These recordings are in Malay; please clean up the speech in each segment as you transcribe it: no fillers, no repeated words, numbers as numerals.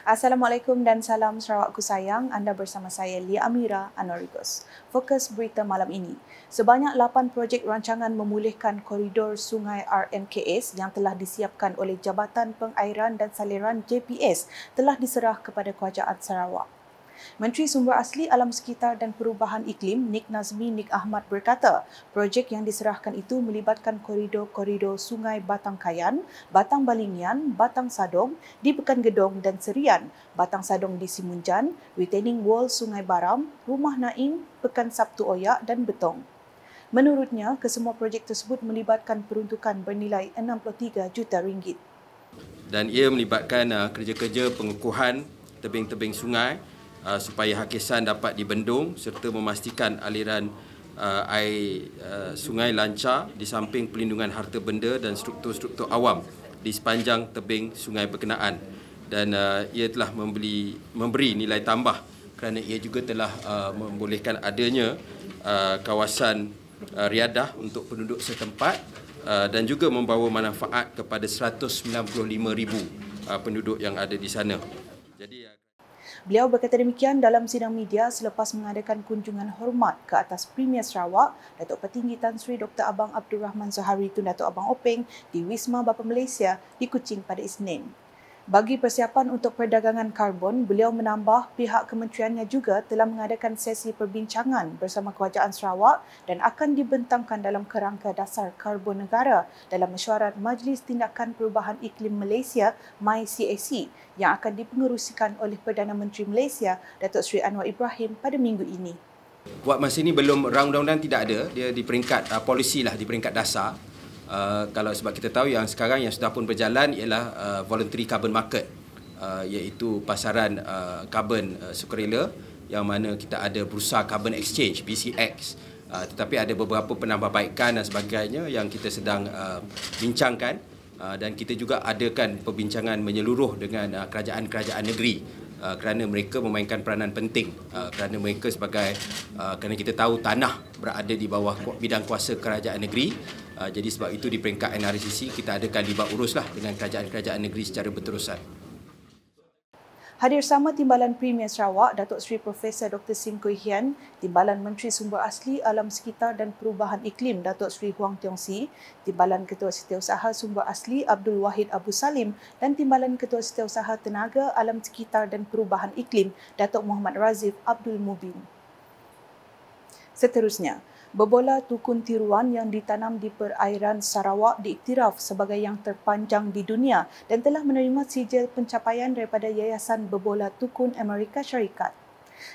Assalamualaikum dan salam Sarawakku sayang. Anda bersama saya Lia Amira Anorigus. Fokus berita malam ini. Sebanyak 8 projek rancangan memulihkan koridor sungai RMKS yang telah disiapkan oleh Jabatan Pengairan dan Saliran JPS telah diserah kepada Kerajaan Sarawak. Menteri Sumber Asli Alam Sekitar dan Perubahan Iklim Nik Nazmi Nik Ahmad berkata, projek yang diserahkan itu melibatkan koridor-koridor Sungai Batang Kayan, Batang Balingian, Batang Sadong di Pekan Gedong dan Serian, Batang Sadong di Simunjan, Retaining Wall Sungai Baram, Rumah Naim, Pekan Sabtu Oyak dan Betong. Menurutnya, kesemua projek tersebut melibatkan peruntukan bernilai 63 juta ringgit. Dan ia melibatkan kerja-kerja pengukuhan tebing-tebing sungai supaya hakisan dapat dibendung serta memastikan aliran air sungai lancar di samping pelindungan harta benda dan struktur-struktur awam di sepanjang tebing sungai berkenaan. Dan ia telah memberi nilai tambah kerana ia juga telah membolehkan adanya kawasan riadah untuk penduduk setempat dan juga membawa manfaat kepada 195,000 penduduk yang ada di sana. Jadi Beliau berkata demikian dalam sidang media selepas mengadakan kunjungan hormat ke atas Premier Sarawak, Datuk Petinggi Tan Sri Dr. Abang Abdul Rahman Zohari Tun Datuk Abang Openg di Wisma Bapa Malaysia di Kuching pada Isnin. Bagi persiapan untuk perdagangan karbon, beliau menambah pihak kementeriannya juga telah mengadakan sesi perbincangan bersama Kerajaan Sarawak dan akan dibentangkan dalam kerangka dasar karbon negara dalam mesyuarat Majlis Tindakan Perubahan Iklim Malaysia MyCAC yang akan dipengerusikan oleh Perdana Menteri Malaysia Datuk Seri Anwar Ibrahim pada minggu ini. Buat masa ini belum, undang-undang tidak ada, dia di peringkat polisi lah, di peringkat dasar. Kalau sebab kita tahu yang sekarang yang sudah pun berjalan ialah voluntary carbon market, iaitu pasaran karbon sukarela yang mana kita ada Bursa Carbon Exchange BCX, tetapi ada beberapa penambahbaikan dan sebagainya yang kita sedang bincangkan, dan kita juga adakan perbincangan menyeluruh dengan kerajaan-kerajaan negeri kerana mereka memainkan peranan penting, kerana mereka sebagai kerana kita tahu tanah berada di bawah bidang kuasa kerajaan negeri. Jadi sebab itu di peringkat NRCC kita adakan libat uruslah dengan kerajaan-kerajaan negeri secara berterusan. Hadir sama Timbalan Premier Sarawak Datuk Seri Profesor Dr. Sim Kui Hian, Timbalan Menteri Sumber Asli Alam Sekitar dan Perubahan Iklim Datuk Seri Huang Tiong Si, Timbalan Ketua Setiausaha Sumber Asli Abdul Wahid Abu Salim dan Timbalan Ketua Setiausaha Tenaga Alam Sekitar dan Perubahan Iklim Datuk Muhammad Razif Abdul Mubin. Seterusnya, bebola tukun tiruan yang ditanam di perairan Sarawak diiktiraf sebagai yang terpanjang di dunia dan telah menerima sijil pencapaian daripada Yayasan Bebola Tukun Amerika Syarikat.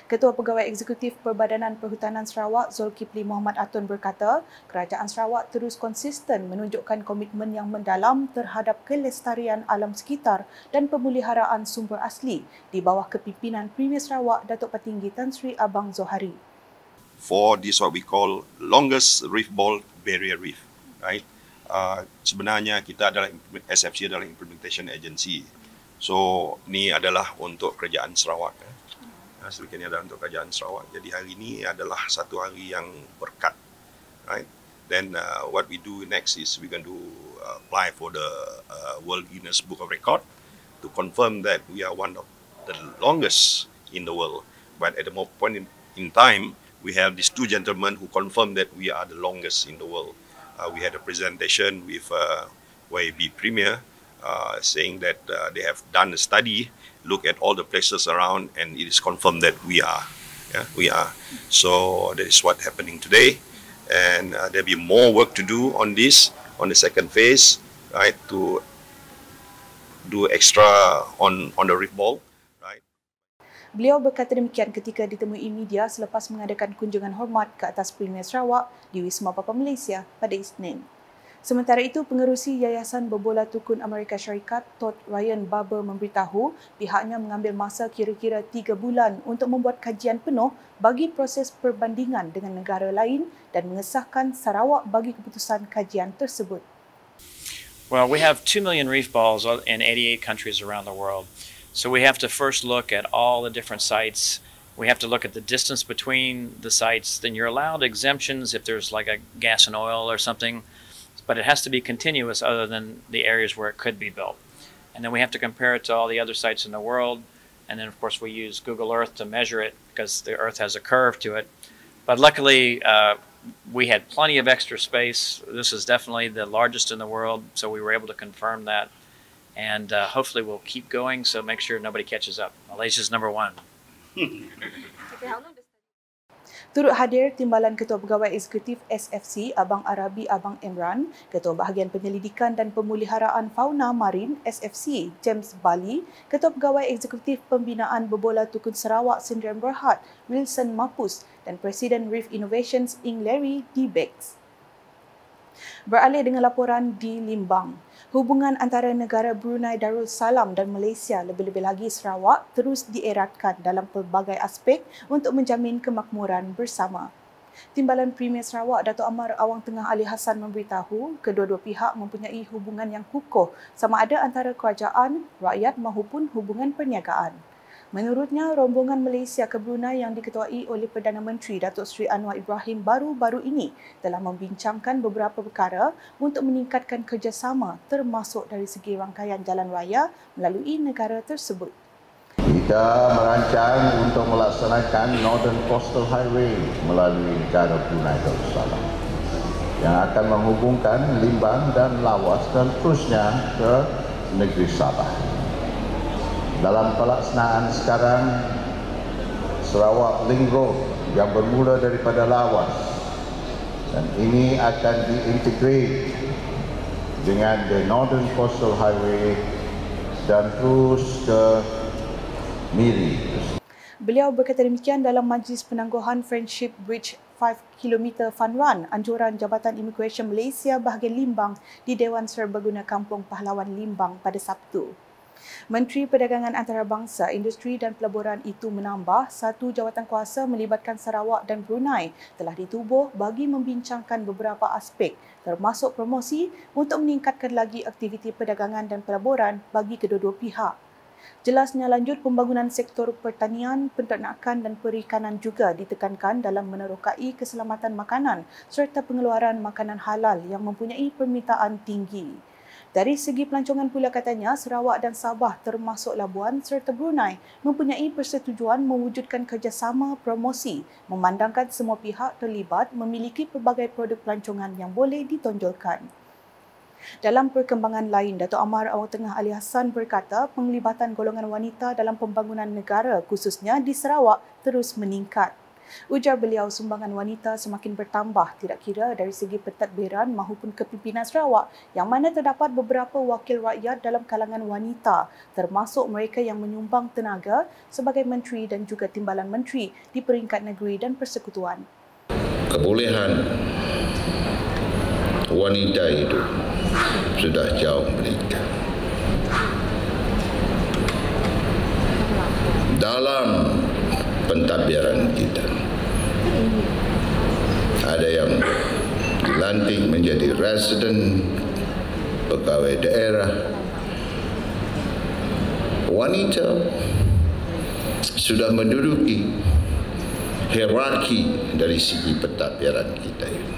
Ketua Pegawai Eksekutif Perbadanan Perhutanan Sarawak Zulkifli Muhammad Atun berkata, Kerajaan Sarawak terus konsisten menunjukkan komitmen yang mendalam terhadap kelestarian alam sekitar dan pemeliharaan sumber asli di bawah kepimpinan Premier Sarawak Datuk Petinggi Tan Sri Abang Zohari. For this what we call longest reef ball barrier reef, right? Sebenarnya kita adalah SFC adalah implementation agency. So ni adalah untuk kerajaan Sarawak. Sedikit ini adalah untuk kerajaan Sarawak. Jadi hari ini adalah satu hari yang berkat, right? Then what we do next is we going to apply for the World Guinness Book of Record to confirm that we are one of the longest in the world. But at the point in time, we have these two gentlemen who confirmed that we are the longest in the world. We had a presentation with YB Premier saying that they have done a study, look at all the places around, and it is confirmed that we are. Yeah, we are. So that is what's happening today. And there'll be more work to do on this, on the second phase, right, to do extra on the reef ball. Beliau berkata demikian ketika ditemui media selepas mengadakan kunjungan hormat ke atas Premier Sarawak di Wisma Bapa Malaysia pada Isnin. Sementara itu, pengerusi Yayasan Bebola Tukun Amerika Syarikat, Todd Ryan Barber memberitahu pihaknya mengambil masa kira-kira 3 bulan untuk membuat kajian penuh bagi proses perbandingan dengan negara lain dan mengesahkan Sarawak bagi keputusan kajian tersebut. Well, we have 2 million reef balls in 88 countries around the world. So we have to first look at all the different sites. We have to look at the distance between the sites. Then you're allowed exemptions if there's like a gas and oil or something, but it has to be continuous other than the areas where it could be built. And then we have to compare it to all the other sites in the world. And then, of course, we use Google Earth to measure it because the Earth has a curve to it. But luckily, we had plenty of extra space. This is definitely the largest in the world, so we were able to confirm that. And hopefully we'll keep going, so make sure nobody catches up. Malaysia's number one. Turut hadir Timbalan Ketua Pegawai Eksekutif SFC Abang Arabi Abang Imran, Ketua Bahagian Penyelidikan dan Pemuliharaan Fauna Marin SFC James Bali, Ketua Pegawai Eksekutif Pembinaan Berbola Tukun Sarawak Sdn Bhd Wilson Mapus dan Presiden Reef Innovations Ing Larry D. Bex. Beralih dengan laporan di Limbang. Hubungan antara negara Brunei Darussalam dan Malaysia, lebih-lebih lagi Sarawak, terus dieratkan dalam pelbagai aspek untuk menjamin kemakmuran bersama. Timbalan Premier Sarawak Dato' Amar Awang Tengah Ali Hassan memberitahu kedua-dua pihak mempunyai hubungan yang kukuh sama ada antara kerajaan, rakyat mahupun hubungan perniagaan. Menurutnya, rombongan Malaysia ke Brunei yang diketuai oleh Perdana Menteri Datuk Seri Anwar Ibrahim baru-baru ini telah membincangkan beberapa perkara untuk meningkatkan kerjasama termasuk dari segi rangkaian jalan raya melalui negara tersebut. Kita merancang untuk melaksanakan Northern Coastal Highway melalui negara Brunei Darussalam yang akan menghubungkan Limbang dan Lawas dan terusnya ke negeri Sabah. Dalam pelaksanaan sekarang, Sarawak Link Road yang bermula daripada Lawas dan ini akan diintegrate dengan the Northern Coastal Highway dan terus ke Miri. Beliau berkata demikian dalam Majlis Penangguhan Friendship Bridge 5 km Fun Run anjuran Jabatan Immigration Malaysia bahagian Limbang di Dewan Serbaguna Kampung Pahlawan Limbang pada Sabtu. Menteri Perdagangan Antarabangsa, Industri dan Pelaburan itu menambah satu jawatankuasa melibatkan Sarawak dan Brunei telah ditubuh bagi membincangkan beberapa aspek termasuk promosi untuk meningkatkan lagi aktiviti perdagangan dan pelaburan bagi kedua-dua pihak. Jelasnya lanjut pembangunan sektor pertanian, penternakan dan perikanan juga ditekankan dalam menerokai keselamatan makanan serta pengeluaran makanan halal yang mempunyai permintaan tinggi. Dari segi pelancongan pula katanya, Sarawak dan Sabah termasuk Labuan serta Brunei mempunyai persetujuan mewujudkan kerjasama promosi memandangkan semua pihak terlibat memiliki pelbagai produk pelancongan yang boleh ditonjolkan. Dalam perkembangan lain, Dato' Amar Awang Tengah Ali Hassan berkata penglibatan golongan wanita dalam pembangunan negara khususnya di Sarawak terus meningkat. Ujar beliau, sumbangan wanita semakin bertambah tidak kira dari segi pentadbiran maupun kepimpinan Sarawak yang mana terdapat beberapa wakil rakyat dalam kalangan wanita termasuk mereka yang menyumbang tenaga sebagai menteri dan juga timbalan menteri di peringkat negeri dan persekutuan. Kebolehan wanita itu sudah jauh meningkat. Dalam pentadbiran kita ada yang dilantik menjadi residen pegawai daerah wanita sudah menduduki hierarki dari segi pentadbiran kita ini.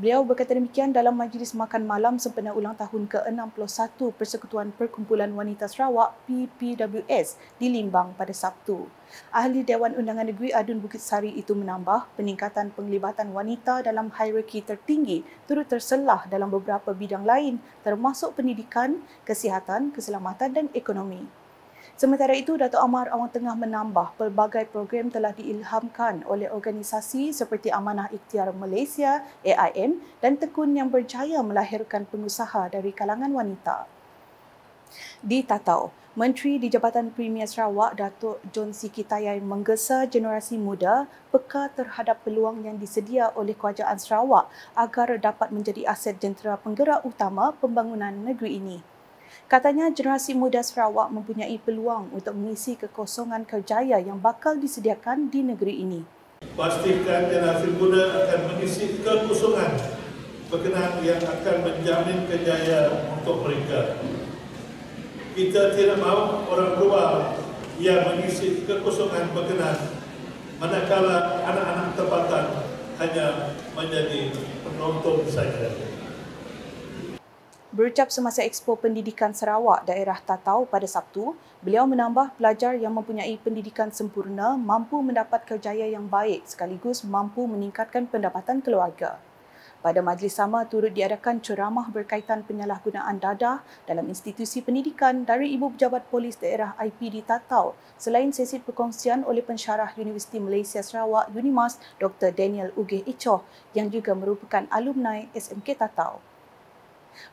Beliau berkata demikian dalam majlis makan malam sempena ulang tahun ke-61 Persekutuan Perkumpulan Wanita Sarawak PPWS di Limbang pada Sabtu. Ahli Dewan Undangan Negeri Adun Bukit Sari itu menambah peningkatan penglibatan wanita dalam hierarki tertinggi turut terselah dalam beberapa bidang lain termasuk pendidikan, kesihatan, keselamatan dan ekonomi. Sementara itu, Dato' Amar Awang Tengah menambah pelbagai program telah diilhamkan oleh organisasi seperti Amanah Ikhtiar Malaysia, AIM dan Tekun yang berjaya melahirkan pengusaha dari kalangan wanita. Di Tatau, Menteri di Jabatan Premier Sarawak, Datuk John Siki Tayai menggesa generasi muda peka terhadap peluang yang disedia oleh Kerajaan Sarawak agar dapat menjadi aset jentera penggerak utama pembangunan negeri ini. Katanya generasi muda Sarawak mempunyai peluang untuk mengisi kekosongan kerjaya yang bakal disediakan di negeri ini. Pastikan generasi muda akan mengisi kekosongan berkenaan yang akan menjamin kejayaan untuk mereka. Kita tidak mahu orang luar yang mengisi kekosongan berkenaan manakala anak-anak tempatan hanya menjadi penonton saja. Berucap semasa Expo Pendidikan Sarawak Daerah Tatau pada Sabtu, beliau menambah pelajar yang mempunyai pendidikan sempurna mampu mendapat kerjaya yang baik sekaligus mampu meningkatkan pendapatan keluarga. Pada majlis sama turut diadakan ceramah berkaitan penyalahgunaan dadah dalam institusi pendidikan dari Ibu Pejabat Polis Daerah IPD Tatau selain sesi perkongsian oleh pensyarah Universiti Malaysia Sarawak UNIMAS Dr. Daniel Ugeh Ichoh yang juga merupakan alumni SMK Tatau.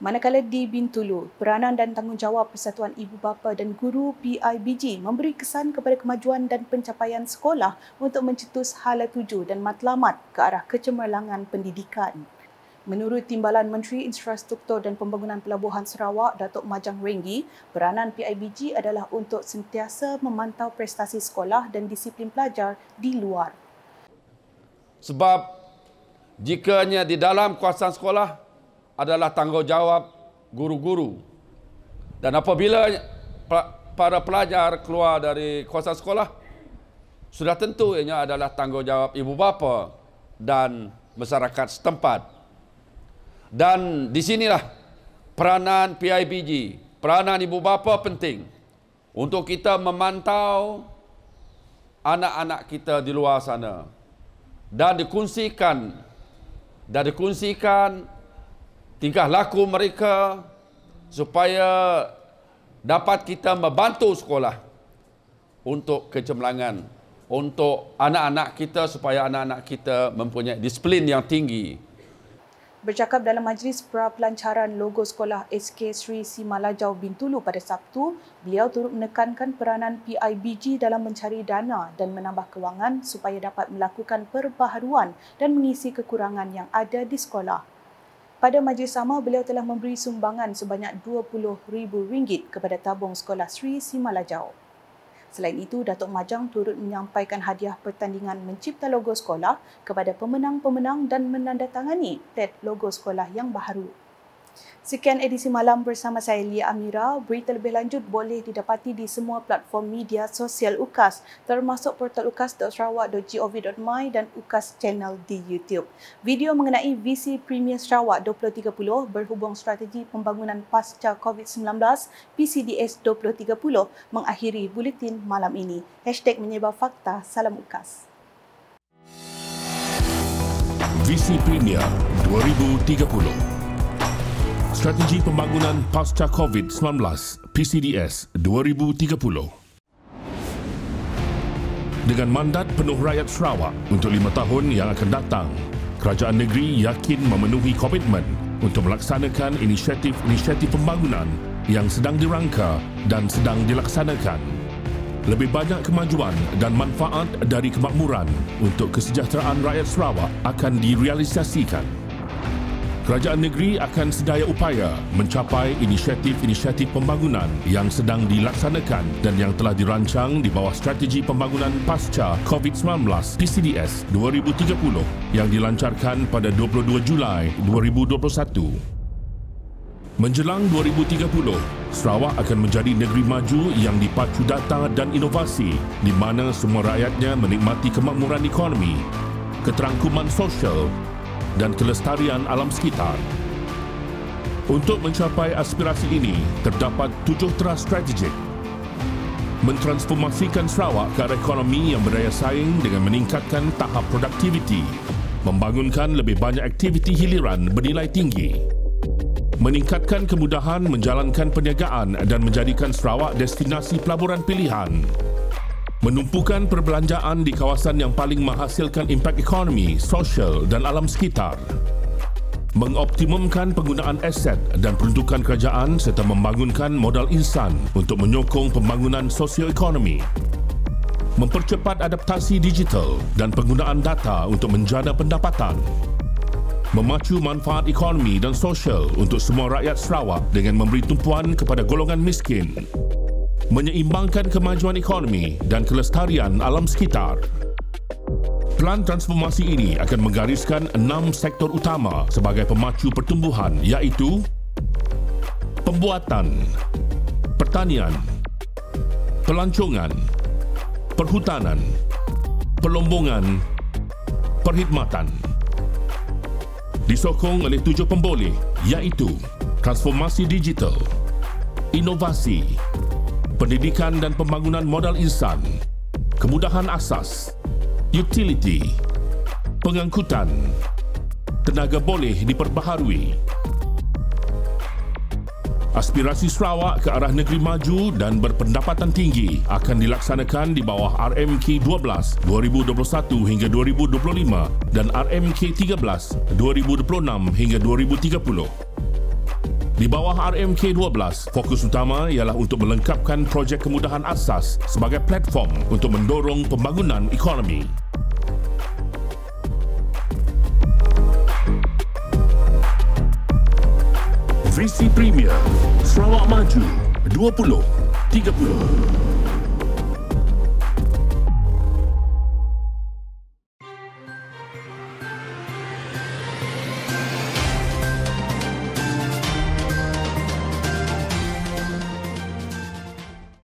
Manakala di Bintulu, peranan dan tanggungjawab Persatuan Ibu Bapa dan Guru PIBG memberi kesan kepada kemajuan dan pencapaian sekolah untuk mencetus hala tuju dan matlamat ke arah kecemerlangan pendidikan. Menurut Timbalan Menteri Infrastruktur dan Pembangunan Pelabuhan Sarawak, Datuk Majang Renggi, peranan PIBG adalah untuk sentiasa memantau prestasi sekolah dan disiplin pelajar di luar. Sebab jikanya di dalam kawasan sekolah adalah tanggungjawab guru-guru. Dan apabila para pelajar keluar dari kawasan sekolah, sudah tentu ianya adalah tanggungjawab ibu bapa dan masyarakat setempat. Dan di sinilah peranan PIBG, peranan ibu bapa penting untuk kita memantau anak-anak kita di luar sana dan dikongsikan tingkah laku mereka supaya dapat kita membantu sekolah untuk kecemerlangan, untuk anak-anak kita supaya anak-anak kita mempunyai disiplin yang tinggi. Bercakap dalam majlis prapelancaran logo sekolah SK Sri Simalajau Bintulu pada Sabtu, beliau turut menekankan peranan PIBG dalam mencari dana dan menambah kewangan supaya dapat melakukan perbaharuan dan mengisi kekurangan yang ada di sekolah. Pada majlis sama, beliau telah memberi sumbangan sebanyak RM20,000 kepada tabung sekolah Sri Simalajau. Selain itu, Datuk Majang turut menyampaikan hadiah pertandingan mencipta logo sekolah kepada pemenang-pemenang dan menandatangani plat logo sekolah yang baharu. Sekian edisi malam bersama saya Lia Amira. Berita lebih lanjut boleh didapati di semua platform media sosial UKAS termasuk portal ukas.sarawak.gov.my dan UKAS Channel di YouTube. Video mengenai visi Premier Sarawak 2030 berhubung strategi pembangunan pasca COVID-19 PCDS 2030 mengakhiri buletin malam ini. #menyebarfakta. Salam UKAS. Visi Premier 2030. Strategi Pembangunan Pasca COVID-19 PCDS 2030. Dengan mandat penuh rakyat Sarawak untuk 5 tahun yang akan datang, kerajaan negeri yakin memenuhi komitmen untuk melaksanakan inisiatif-inisiatif pembangunan yang sedang dirangka dan sedang dilaksanakan. Lebih banyak kemajuan dan manfaat dari kemakmuran untuk kesejahteraan rakyat Sarawak akan direalisasikan. Kerajaan negeri akan sedaya upaya mencapai inisiatif-inisiatif pembangunan yang sedang dilaksanakan dan yang telah dirancang di bawah Strategi Pembangunan Pasca COVID-19 PCDS 2030 yang dilancarkan pada 22 Julai 2021. Menjelang 2030, Sarawak akan menjadi negeri maju yang dipacu data dan inovasi di mana semua rakyatnya menikmati kemakmuran ekonomi, keterangkuman sosial dan kelestarian alam sekitar. Untuk mencapai aspirasi ini, terdapat 7 teras strategik. Mentransformasikan Sarawak ke arah ekonomi yang berdaya saing dengan meningkatkan tahap produktiviti, membangunkan lebih banyak aktiviti hiliran bernilai tinggi, meningkatkan kemudahan menjalankan perniagaan dan menjadikan Sarawak destinasi pelaburan pilihan, menumpukan perbelanjaan di kawasan yang paling menghasilkan impak ekonomi, sosial dan alam sekitar, mengoptimumkan penggunaan aset dan peruntukan kerajaan serta membangunkan modal insan untuk menyokong pembangunan sosioekonomi, mempercepat adaptasi digital dan penggunaan data untuk menjana pendapatan, memacu manfaat ekonomi dan sosial untuk semua rakyat Sarawak dengan memberi tumpuan kepada golongan miskin, menyeimbangkan kemajuan ekonomi dan kelestarian alam sekitar. Pelan transformasi ini akan menggariskan 6 sektor utama sebagai pemacu pertumbuhan iaitu pembuatan, pertanian, pelancongan, perhutanan, pelombongan, perkhidmatan. Disokong oleh 7 pemboleh iaitu transformasi digital, inovasi, pendidikan dan pembangunan modal insan, kemudahan asas, utility, pengangkutan, tenaga boleh diperbaharui. Aspirasi Sarawak ke arah negeri maju dan berpendapatan tinggi akan dilaksanakan di bawah RMK 12 2021 hingga 2025 dan RMK 13 2026 hingga 2030. Di bawah RMK 12, fokus utama ialah untuk melengkapkan projek kemudahan asas sebagai platform untuk mendorong pembangunan ekonomi. Visi Premier Sarawak Maju 2030.